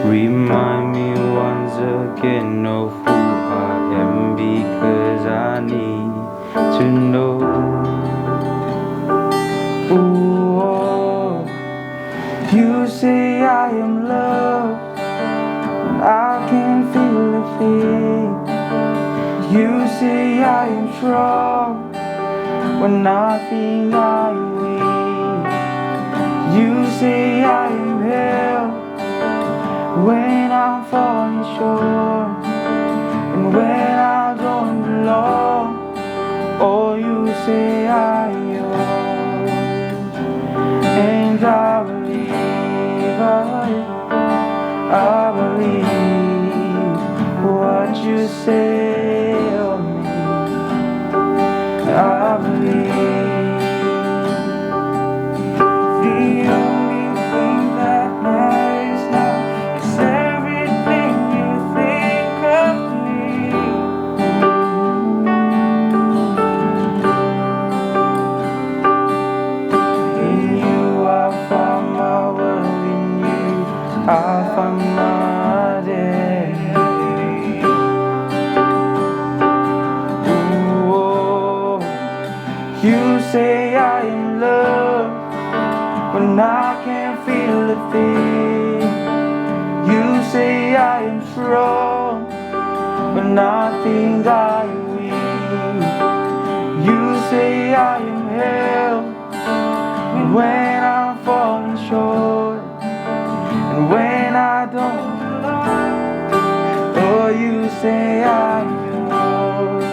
Remind me once again of who I am, because I need to know. Ooh, oh, you say I am loved, and I can feel a thing. You say I am strong when I think I'm weak. You say I am held when I'm falling short, and when I don't belong. Oh, you say I am yours, and I believe, I believe what you say of me. I believe. The only thing that matters now is everything you think of me. In you I find my world, in you I find my identity. Ooh, oh, you say I am loved when I can't feel a thing. You say I am strong when I think I am weak. You say I am held when I'm falling short, and when I don't. Oh, you say I am yours.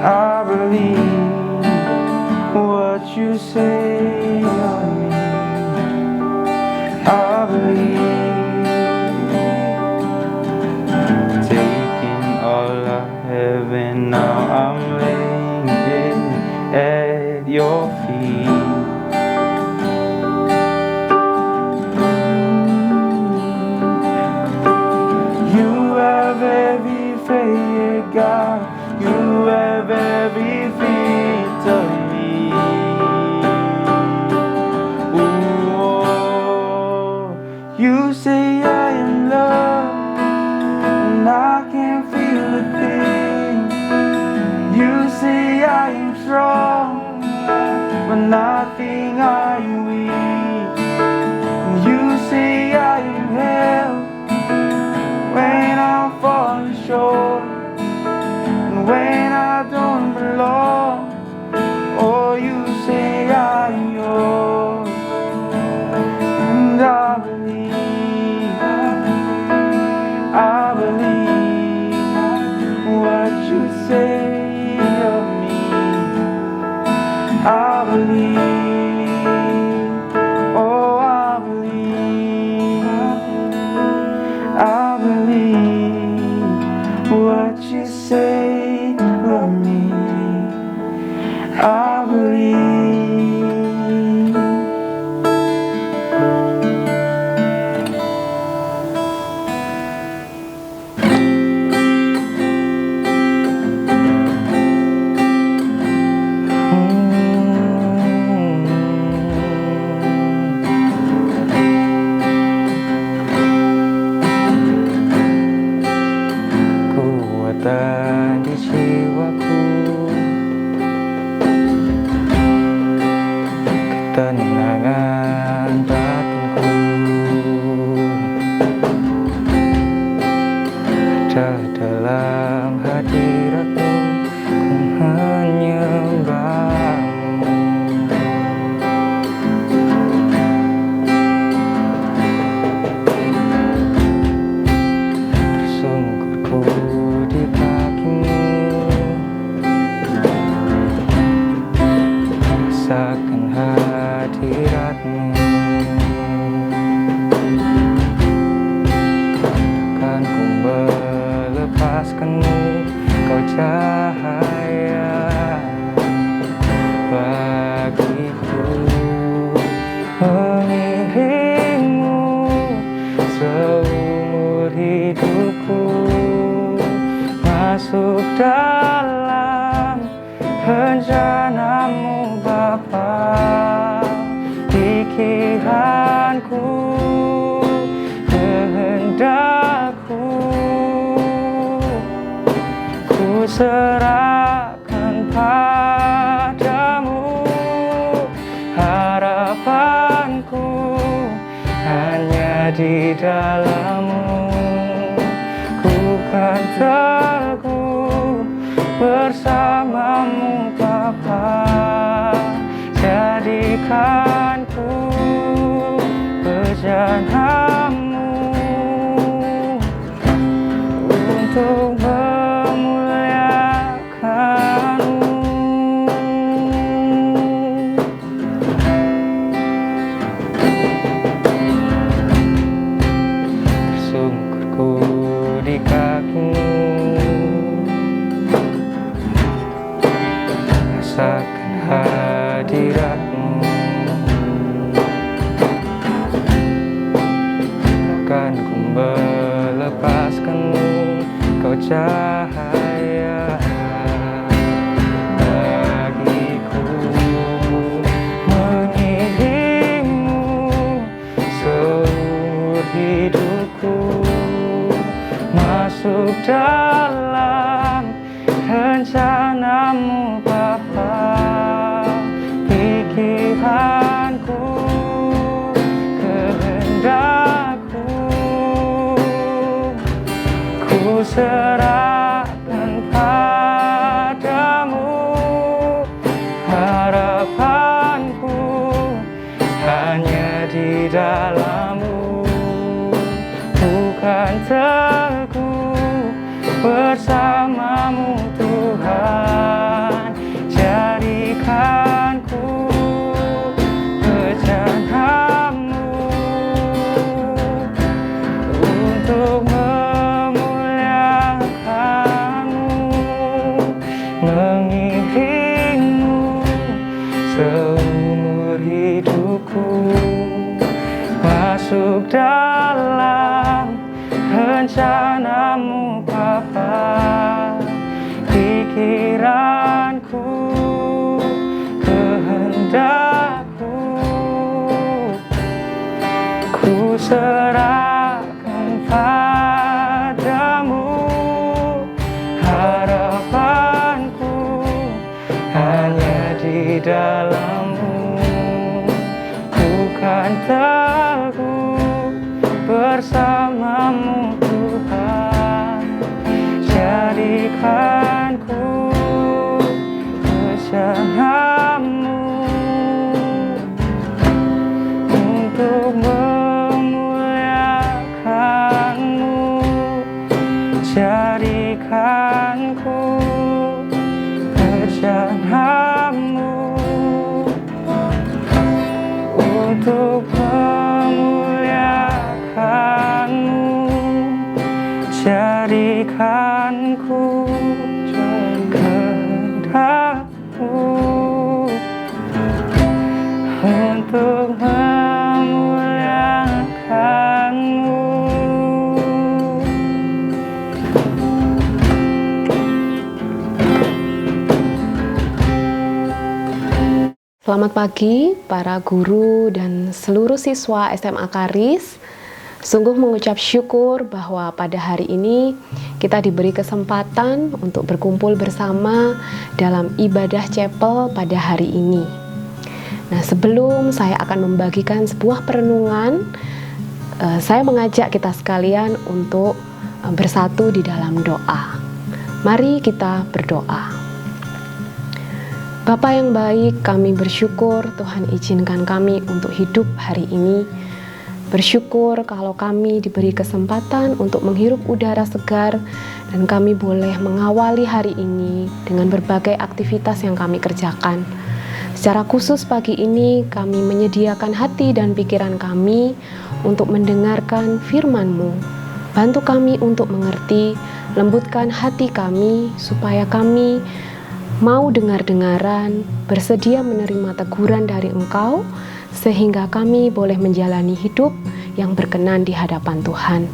I believe what you say of me. I believe. Taking all I have and now I'm laying it at your feet. You have every failure, God. You have every victory. Ooh, oh, you say I am loved, and I can't feel a thing. You say I am strong when I think I am weak. You say I am held when I'm falling short, when I don't belong. Oh, you say I am yours, and I believe, I believe what you say of me. I believe, oh, I believe, I believe what you say of me. I believe. Kekuatan di jiwaku, ketenangan batinku, ada dalam hadiratmu, ku menyembahmu. Tersungkurku di kakimu, rasakan hadiratmu. Takkan ku melepaskanmu, kau cahaya bagiku. Mengiringmu seumur hidupku, masuk dalam rencanamu Bapa di pikiranku, kehendakku, ku serahkan padamu. Harapanku hanya di dalam-Mu. Ku kan teguh bersama-Mu Bapa. Jadikan ku bejana-Mu untuk memuliakan-Mu. Tersungkurku di kaki-Mu, rasakan hadirat-Mu. Takkan ku melepaskan-Mu, Kau cahaya bagiku. Mengiring-Mu seumur hidupku, masuk dalam rencana-Mu Bapa. Pikiranku, kehendakku, ku serahkan padamu. Harapanku hanya di dalam-Mu. Bukan teguh bersama-Mu Tuhan. Jadikan ku bejana-Mu untuk memuliakan-Mu. Mengiring-Mu seumur hidupku, masuk dalam rencana-Mu Bapa. Pikiranku, kehendakku, ku serahkan padamu. Harapanku hanya di dalam-Mu. Bukan teguh bersama-Mu Tuhan. Jadikan ku bejana-Mu untuk memuliakan-Mu. Jadikan ku bejana-Mu untuk memuliakan-Mu. Jadikan ku kehendak-Mu untuk memuliakan-Mu. Selamat pagi para guru dan seluruh siswa SMA Karis. Sungguh mengucap syukur bahwa pada hari ini kita diberi kesempatan untuk berkumpul bersama dalam ibadah chapel pada hari ini. Nah, sebelum saya akan membagikan sebuah perenungan, saya mengajak kita sekalian untuk bersatu di dalam doa. Mari kita berdoa. Bapa yang baik, kami bersyukur Tuhan izinkan kami untuk hidup hari ini. Bersyukur kalau kami diberi kesempatan untuk menghirup udara segar dan kami boleh mengawali hari ini dengan berbagai aktivitas yang kami kerjakan. Secara khusus pagi ini kami menyediakan hati dan pikiran kami untuk mendengarkan firman-Mu. Bantu kami untuk mengerti, lembutkan hati kami supaya kami mau dengar-dengaran, bersedia menerima teguran dari Engkau, sehingga kami boleh menjalani hidup yang berkenan di hadapan Tuhan.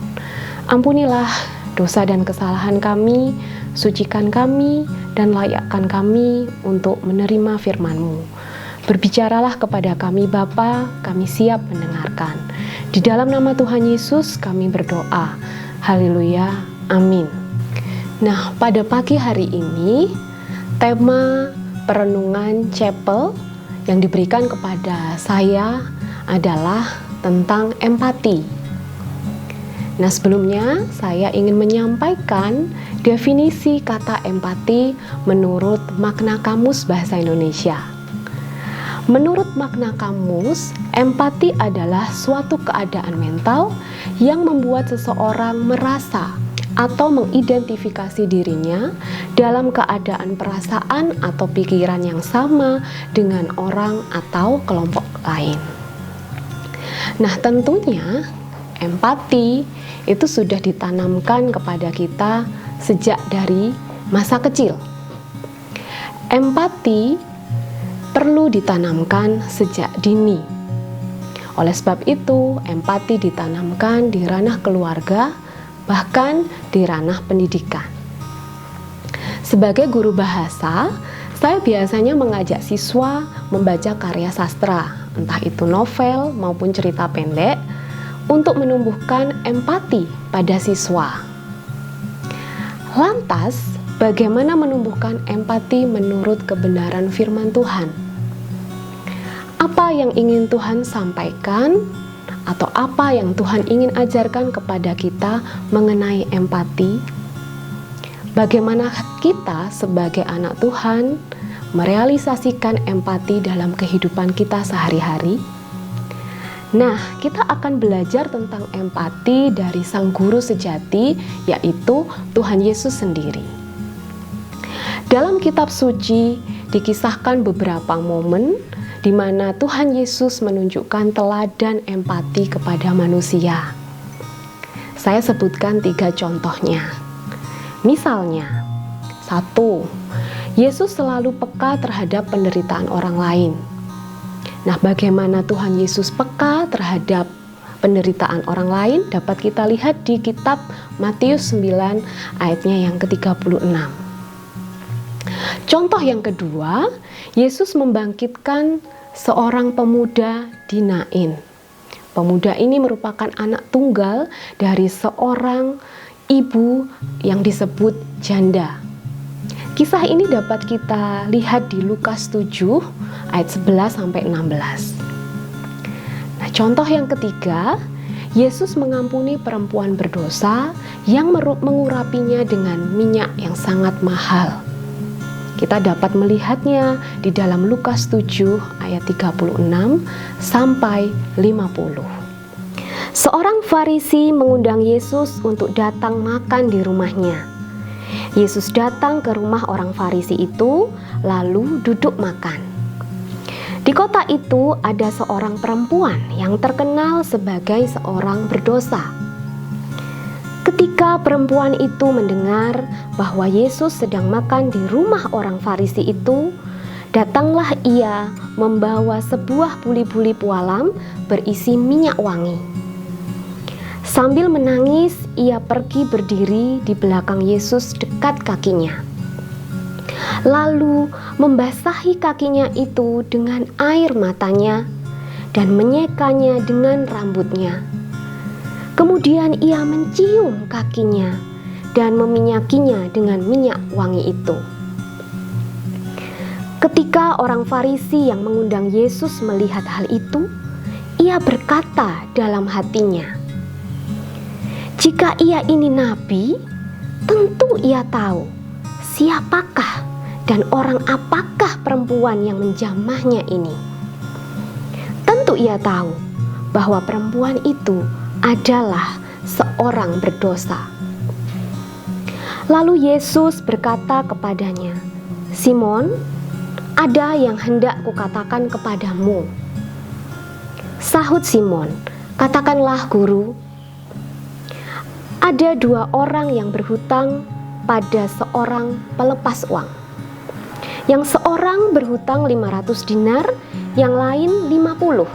Ampunilah dosa dan kesalahan kami, sucikan kami, dan layakkan kami untuk menerima firman-Mu. Berbicaralah kepada kami Bapa, kami siap mendengarkan. Di dalam nama Tuhan Yesus kami berdoa. Haleluya, amin. Nah, pada pagi hari ini tema perenungan chapel yang diberikan kepada saya adalah tentang empati. Nah, sebelumnya saya ingin menyampaikan definisi kata empati menurut makna kamus bahasa Indonesia. Menurut makna kamus, empati adalah suatu keadaan mental yang membuat seseorang merasa atau mengidentifikasi dirinya dalam keadaan perasaan atau pikiran yang sama dengan orang atau kelompok lain. Nah, tentunya empati itu sudah ditanamkan kepada kita sejak dari masa kecil. Empati perlu ditanamkan sejak dini. Oleh sebab itu, empati ditanamkan di ranah keluarga, bahkan di ranah pendidikan. Sebagai guru bahasa, saya biasanya mengajak siswa membaca karya sastra, entah itu novel maupun cerita pendek, untuk menumbuhkan empati pada siswa. Lantas, bagaimana menumbuhkan empati menurut kebenaran firman Tuhan? Apa yang ingin Tuhan sampaikan atau apa yang Tuhan ingin ajarkan kepada kita mengenai empati? Bagaimana kita sebagai anak Tuhan merealisasikan empati dalam kehidupan kita sehari-hari? Nah, kita akan belajar tentang empati dari sang guru sejati, yaitu Tuhan Yesus sendiri. Dalam kitab suci dikisahkan beberapa momen di mana Tuhan Yesus menunjukkan teladan empati kepada manusia. Saya sebutkan 3 contohnya. Misalnya, 1. Yesus selalu peka terhadap penderitaan orang lain. Nah, bagaimana Tuhan Yesus peka terhadap penderitaan orang lain dapat kita lihat di kitab Matius 9 ayatnya yang ke-36. Contoh yang kedua, Yesus membangkitkan seorang pemuda di Nain. Pemuda ini merupakan anak tunggal dari seorang ibu yang disebut janda. Kisah ini dapat kita lihat di Lukas 7 ayat 11 sampai 16. Nah, contoh yang ketiga, Yesus mengampuni perempuan berdosa yang mengurapinya dengan minyak yang sangat mahal. Kita dapat melihatnya di dalam Lukas 7 ayat 36 sampai 50. Seorang Farisi mengundang Yesus untuk datang makan di rumahnya. Yesus datang ke rumah orang Farisi itu, lalu duduk makan. Di kota itu ada seorang perempuan yang terkenal sebagai seorang berdosa. Ketika perempuan itu mendengar bahwa Yesus sedang makan di rumah orang Farisi itu, datanglah ia membawa sebuah buli-buli pualam berisi minyak wangi. Sambil menangis, ia pergi berdiri di belakang Yesus dekat kakinya. Lalu membasahi kakinya itu dengan air matanya dan menyekanya dengan rambutnya. Kemudian ia mencium kakinya dan meminyakinya dengan minyak wangi itu. Ketika orang Farisi yang mengundang Yesus melihat hal itu, ia berkata dalam hatinya, "Jika ia ini nabi, tentu ia tahu siapakah dan orang apakah perempuan yang menjamahnya ini. Tentu ia tahu bahwa perempuan itu adalah seorang berdosa." Lalu Yesus berkata kepadanya, "Simon, ada yang hendak kukatakan kepadamu." Sahut Simon, "Katakanlah, Guru." Ada 2 orang yang berhutang pada seorang pelepas uang. Yang seorang berhutang 500 dinar, yang lain 50.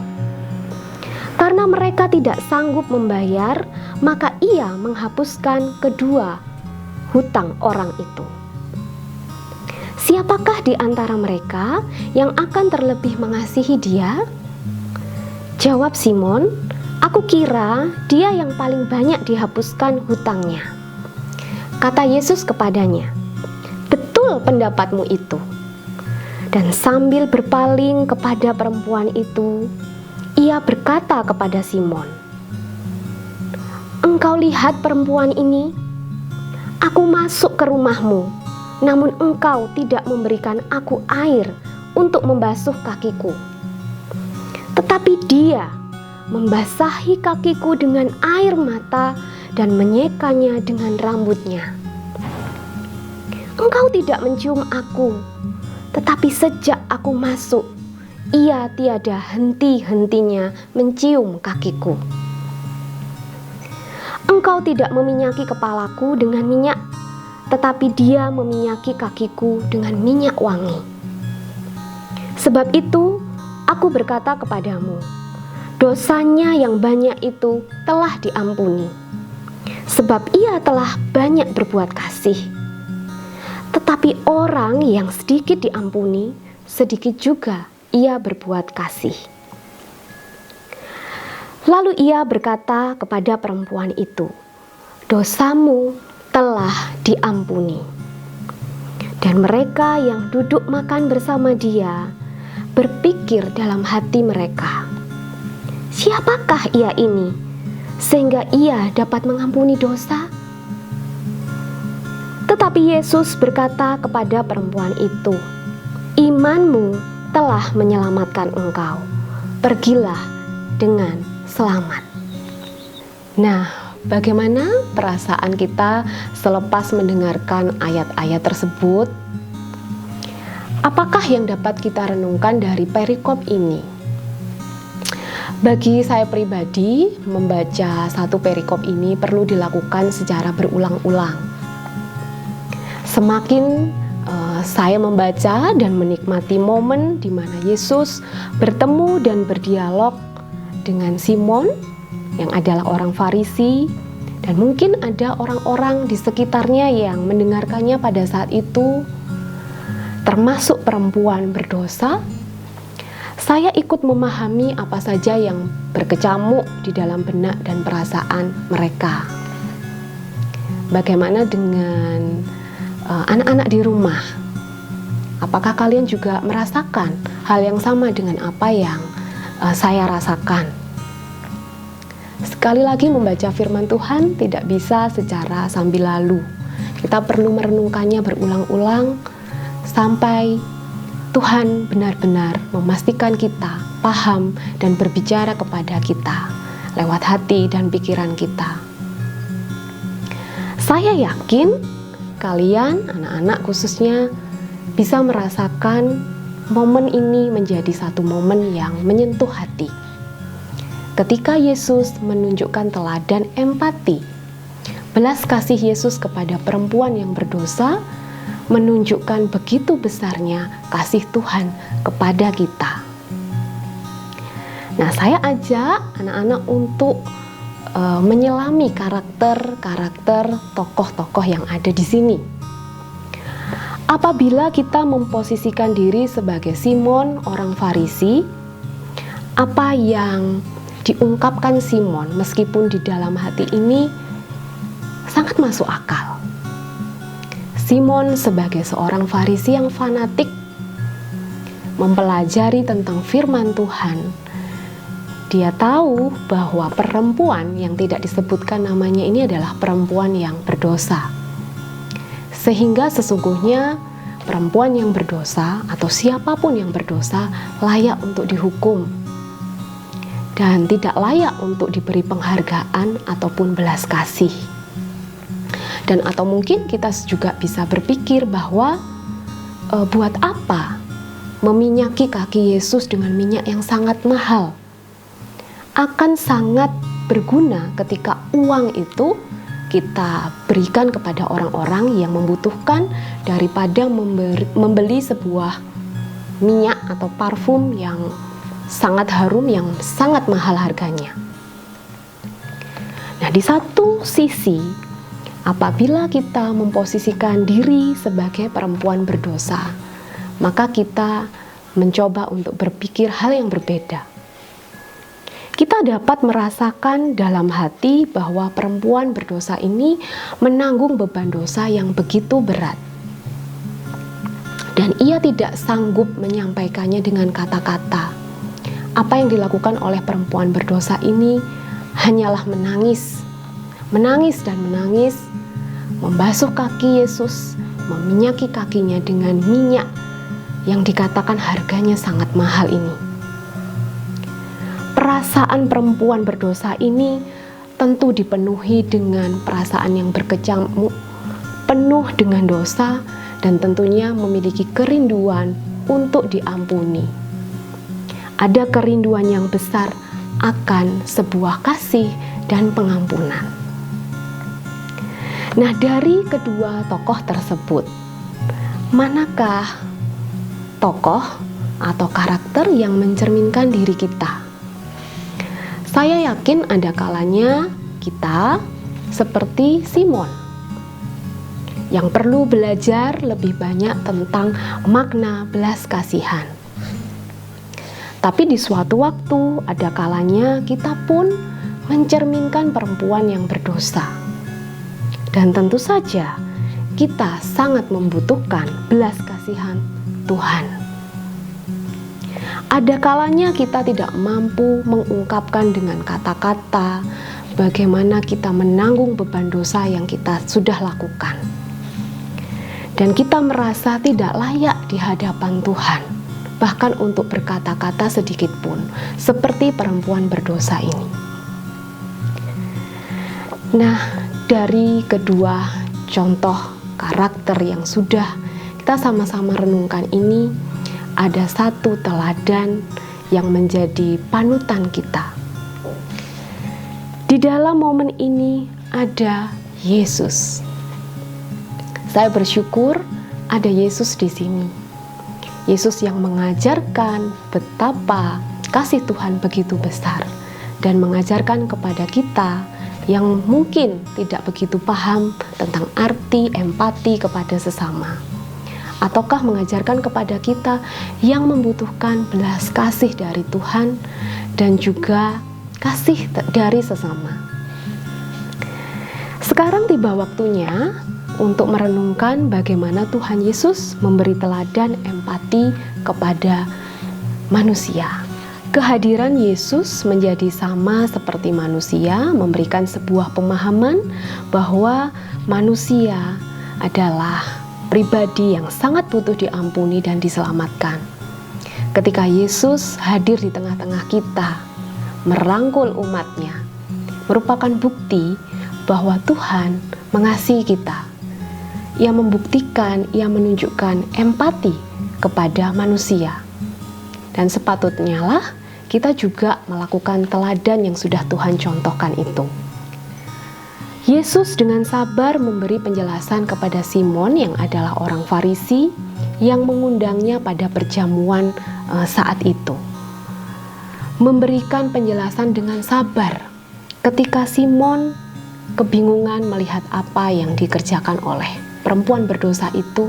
Karena mereka tidak sanggup membayar, maka ia menghapuskan kedua hutang orang itu. Siapakah di antara mereka yang akan terlebih mengasihi dia? Jawab Simon, aku kira dia yang paling banyak dihapuskan hutangnya. Kata Yesus kepadanya, betul pendapatmu itu. Dan sambil berpaling kepada perempuan itu, ia berkata kepada Simon, engkau lihat perempuan ini? Aku masuk ke rumahmu, namun engkau tidak memberikan aku air untuk membasuh kakiku. Tetapi dia membasahi kakiku dengan air mata dan menyekanya dengan rambutnya. Engkau tidak mencium aku, tetapi sejak aku masuk, ia tiada henti-hentinya mencium kakiku. Engkau tidak meminyaki kepalaku dengan minyak, tetapi dia meminyaki kakiku dengan minyak wangi. Sebab itu, aku berkata kepadamu, dosanya yang banyak itu telah diampuni, sebab ia telah banyak berbuat kasih. Tetapi orang yang sedikit diampuni, sedikit juga ia berbuat kasih. Lalu ia berkata kepada perempuan itu, dosamu telah diampuni. Dan mereka yang duduk makan bersama dia berpikir dalam hati mereka, siapakah ia ini sehingga ia dapat mengampuni dosa? Tetapi Yesus berkata kepada perempuan itu, imanmu telah menyelamatkan engkau. Pergilah dengan selamat. Nah, bagaimana perasaan kita selepas mendengarkan ayat-ayat tersebut? Apakah yang dapat kita renungkan dari perikop ini? Bagi saya pribadi, membaca satu perikop ini perlu dilakukan secara berulang-ulang. Semakin saya membaca dan menikmati momen di mana Yesus bertemu dan berdialog dengan Simon yang adalah orang Farisi, dan mungkin ada orang-orang di sekitarnya yang mendengarkannya pada saat itu, termasuk perempuan berdosa, saya ikut memahami apa saja yang berkecamuk di dalam benak dan perasaan mereka. Bagaimana dengan anak-anak di rumah? Apakah kalian juga merasakan hal yang sama dengan apa yang saya rasakan? Sekali lagi, membaca firman Tuhan tidak bisa secara sambil lalu. Kita perlu merenungkannya berulang-ulang sampai Tuhan benar-benar memastikan kita paham dan berbicara kepada kita lewat hati dan pikiran kita. Saya yakin kalian, anak-anak khususnya, bisa merasakan momen ini menjadi satu momen yang menyentuh hati. Ketika Yesus menunjukkan teladan empati, belas kasih Yesus kepada perempuan yang berdosa menunjukkan begitu besarnya kasih Tuhan kepada kita. Nah, saya ajak anak-anak untuk menyelami karakter-karakter tokoh-tokoh yang ada di sini. Apabila kita memposisikan diri sebagai Simon, orang Farisi, apa yang diungkapkan Simon meskipun di dalam hati ini sangat masuk akal. Simon sebagai seorang Farisi yang fanatik mempelajari tentang firman Tuhan, dia tahu bahwa perempuan yang tidak disebutkan namanya ini adalah perempuan yang berdosa. Sehingga sesungguhnya perempuan yang berdosa atau siapapun yang berdosa layak untuk dihukum dan tidak layak untuk diberi penghargaan ataupun belas kasih. Dan atau mungkin kita juga bisa berpikir bahwa buat apa meminyaki kaki Yesus dengan minyak yang sangat mahal? Akan sangat berguna ketika uang itu kita berikan kepada orang-orang yang membutuhkan daripada membeli sebuah minyak atau parfum yang sangat harum, yang sangat mahal harganya. Nah, di satu sisi Apabila kita memposisikan diri sebagai perempuan berdosa, maka kita mencoba untuk berpikir hal yang berbeda. Kita dapat merasakan dalam hati bahwa perempuan berdosa ini menanggung beban dosa yang begitu berat. Dan ia tidak sanggup menyampaikannya dengan kata-kata. Apa yang dilakukan oleh perempuan berdosa ini hanyalah menangis dan menangis, membasuh kaki Yesus, meminyaki kakinya dengan minyak yang dikatakan harganya sangat mahal ini. Perasaan perempuan berdosa ini tentu dipenuhi dengan perasaan yang berkecamuk, penuh dengan dosa, dan tentunya memiliki kerinduan untuk diampuni. Ada kerinduan yang besar akan sebuah kasih dan pengampunan. Nah, dari kedua tokoh tersebut, manakah tokoh atau karakter yang mencerminkan diri kita? Saya yakin ada kalanya kita seperti Simon yang perlu belajar lebih banyak tentang makna belas kasihan. Tapi di suatu waktu ada kalanya kita pun mencerminkan perempuan yang berdosa. Dan tentu saja kita sangat membutuhkan belas kasihan Tuhan. Ada kalanya kita tidak mampu mengungkapkan dengan kata-kata bagaimana kita menanggung beban dosa yang kita sudah lakukan. Dan kita merasa tidak layak di hadapan Tuhan, bahkan untuk berkata-kata sedikit pun, seperti perempuan berdosa ini. Nah, dari kedua contoh karakter yang sudah kita sama-sama renungkan ini, ada satu teladan yang menjadi panutan kita. Di dalam momen ini ada Yesus. Saya bersyukur ada Yesus di sini. Yesus yang mengajarkan betapa kasih Tuhan begitu besar dan mengajarkan kepada kita yang mungkin tidak begitu paham tentang arti empati kepada sesama, ataukah mengajarkan kepada kita yang membutuhkan belas kasih dari Tuhan dan juga kasih dari sesama. Sekarang tiba waktunya untuk merenungkan bagaimana Tuhan Yesus memberi teladan empati kepada manusia. Kehadiran Yesus menjadi sama seperti manusia, memberikan sebuah pemahaman bahwa manusia adalah pribadi yang sangat butuh diampuni dan diselamatkan. Ketika Yesus hadir di tengah-tengah kita, merangkul umatnya, merupakan bukti bahwa Tuhan mengasihi kita. Ia membuktikan, ia menunjukkan empati kepada manusia. Dan sepatutnya lah kita juga melakukan teladan yang sudah Tuhan contohkan itu. Yesus dengan sabar memberi penjelasan kepada Simon yang adalah orang Farisi yang mengundangnya pada perjamuan saat itu. Memberikan penjelasan dengan sabar ketika Simon kebingungan melihat apa yang dikerjakan oleh perempuan berdosa itu.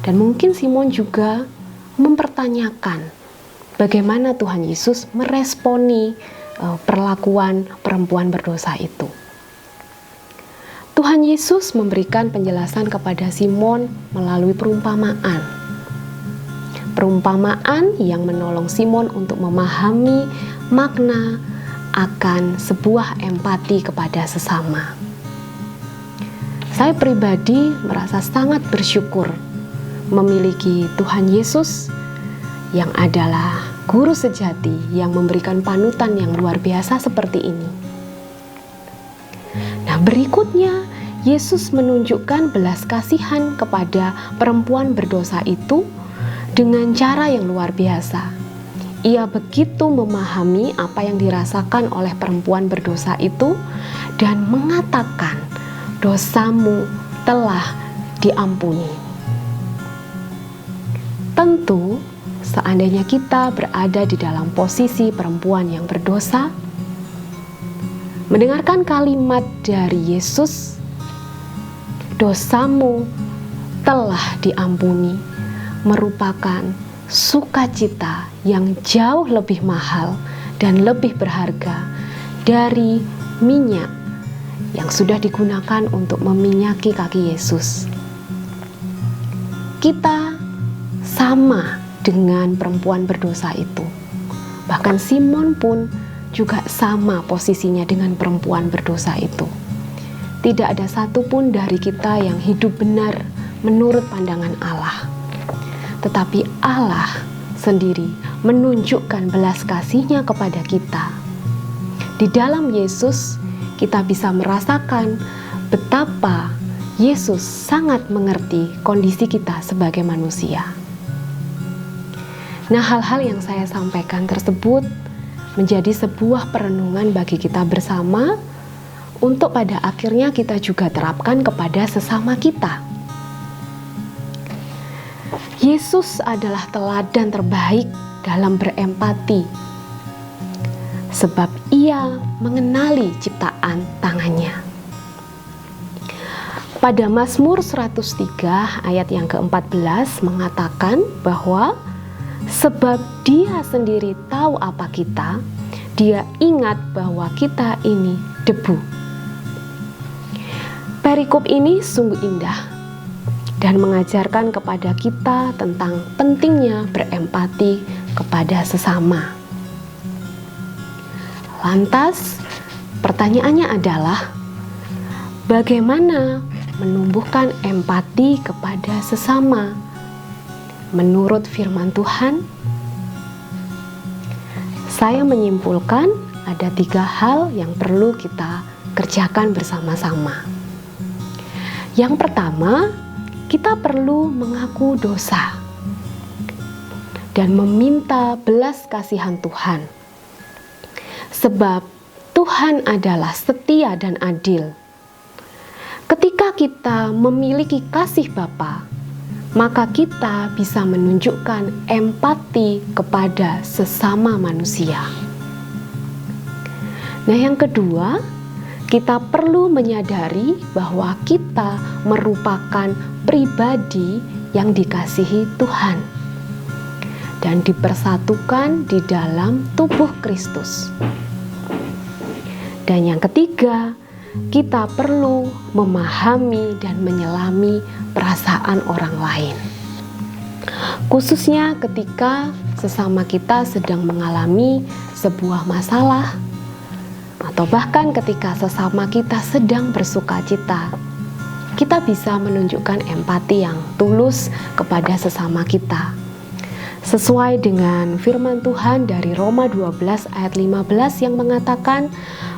Dan mungkin Simon juga mempertanyakan bagaimana Tuhan Yesus meresponi perlakuan perempuan berdosa itu. Tuhan Yesus memberikan penjelasan kepada Simon melalui perumpamaan. Perumpamaan yang menolong Simon untuk memahami makna akan sebuah empati kepada sesama. Saya pribadi merasa sangat bersyukur memiliki Tuhan Yesus yang adalah guru sejati yang memberikan panutan yang luar biasa seperti ini. Nah, berikutnya Yesus menunjukkan belas kasihan kepada perempuan berdosa itu dengan cara yang luar biasa. Ia begitu memahami apa yang dirasakan oleh perempuan berdosa itu dan mengatakan, "Dosamu telah diampuni." Tentu, seandainya kita berada di dalam posisi perempuan yang berdosa, mendengarkan kalimat dari Yesus dosamu telah diampuni, merupakan sukacita yang jauh lebih mahal dan lebih berharga dari minyak yang sudah digunakan untuk meminyaki kaki Yesus. Kita sama dengan perempuan berdosa itu. Bahkan Simon pun juga sama posisinya dengan perempuan berdosa itu. Tidak ada satupun dari kita yang hidup benar menurut pandangan Allah. Tetapi Allah sendiri menunjukkan belas kasih-Nya kepada kita. Di dalam Yesus kita bisa merasakan betapa Yesus sangat mengerti kondisi kita sebagai manusia. Nah, hal-hal yang saya sampaikan tersebut menjadi sebuah perenungan bagi kita bersama untuk pada akhirnya kita juga terapkan kepada sesama kita. Yesus adalah teladan terbaik dalam berempati, sebab Ia mengenali ciptaan tangannya. Pada Mazmur 103 ayat yang ke-14 mengatakan bahwa sebab Dia sendiri tahu apa kita, Dia ingat bahwa kita ini debu. Perikop ini sungguh indah dan mengajarkan kepada kita tentang pentingnya berempati kepada sesama. Lantas, pertanyaannya adalah, bagaimana menumbuhkan empati kepada sesama menurut firman Tuhan? Saya menyimpulkan ada 3 hal yang perlu kita kerjakan bersama-sama. Yang pertama, kita perlu mengaku dosa dan meminta belas kasihan Tuhan. Sebab Tuhan adalah setia dan adil. Ketika kita memiliki kasih Bapa, maka kita bisa menunjukkan empati kepada sesama manusia. Nah, yang kedua, kita perlu menyadari bahwa kita merupakan pribadi yang dikasihi Tuhan dan dipersatukan di dalam tubuh Kristus. Dan yang ketiga, kita perlu memahami dan menyelami perasaan orang lain. Khususnya ketika sesama kita sedang mengalami sebuah masalah, atau bahkan ketika sesama kita sedang bersukacita, kita bisa menunjukkan empati yang tulus kepada sesama kita. Sesuai dengan firman Tuhan dari Roma 12 ayat 15 yang mengatakan,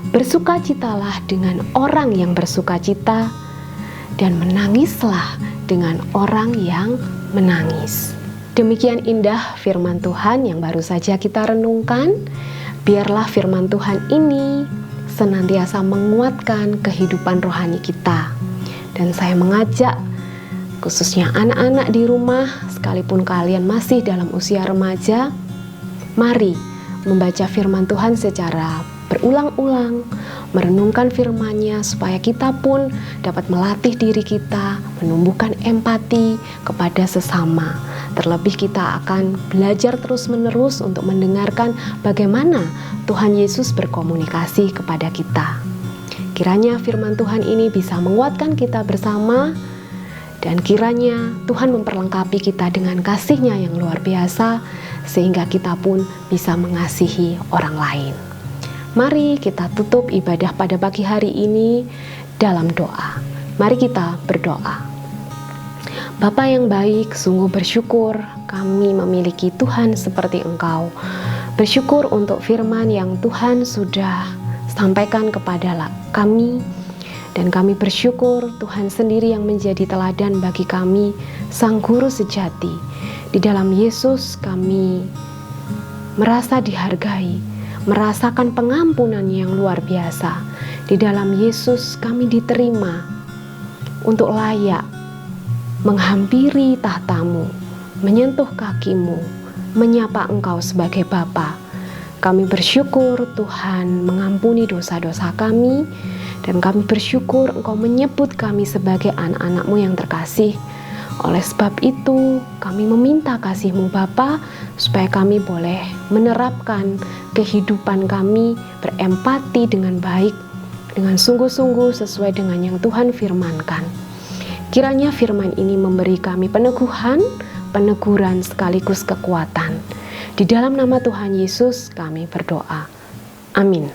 bersukacitalah dengan orang yang bersukacita dan menangislah dengan orang yang menangis. Demikian indah firman Tuhan yang baru saja kita renungkan. Biarlah firman Tuhan ini senantiasa menguatkan kehidupan rohani kita. Dan saya mengajak khususnya anak-anak di rumah, sekalipun kalian masih dalam usia remaja, mari membaca firman Tuhan secara berulang-ulang, merenungkan firman-Nya supaya kita pun dapat melatih diri kita, menumbuhkan empati kepada sesama. Terlebih kita akan belajar terus-menerus untuk mendengarkan bagaimana Tuhan Yesus berkomunikasi kepada kita. Kiranya firman Tuhan ini bisa menguatkan kita bersama, dan kiranya Tuhan memperlengkapi kita dengan kasih-Nya yang luar biasa, sehingga kita pun bisa mengasihi orang lain. Mari kita tutup ibadah pada pagi hari ini dalam doa. Mari kita berdoa. Bapa yang baik, sungguh bersyukur kami memiliki Tuhan seperti Engkau. Bersyukur untuk firman yang Tuhan sudah sampaikan kepada kami. Dan kami bersyukur Tuhan sendiri yang menjadi teladan bagi kami, Sang Guru sejati. Di dalam Yesus kami merasa dihargai, merasakan pengampunan yang luar biasa. Di dalam Yesus kami diterima untuk layak menghampiri tahta-Mu, menyentuh kaki-Mu, menyapa Engkau sebagai Bapa. Kami bersyukur Tuhan mengampuni dosa-dosa kami, dan kami bersyukur Engkau menyebut kami sebagai anak-anak-Mu yang terkasih. Oleh sebab itu, kami meminta kasih-Mu Bapa, supaya kami boleh menerapkan kehidupan kami berempati dengan baik, dengan sungguh-sungguh sesuai dengan yang Tuhan firmankan. Kiranya firman ini memberi kami peneguhan, peneguran sekaligus kekuatan. Di dalam nama Tuhan Yesus kami berdoa. Amin.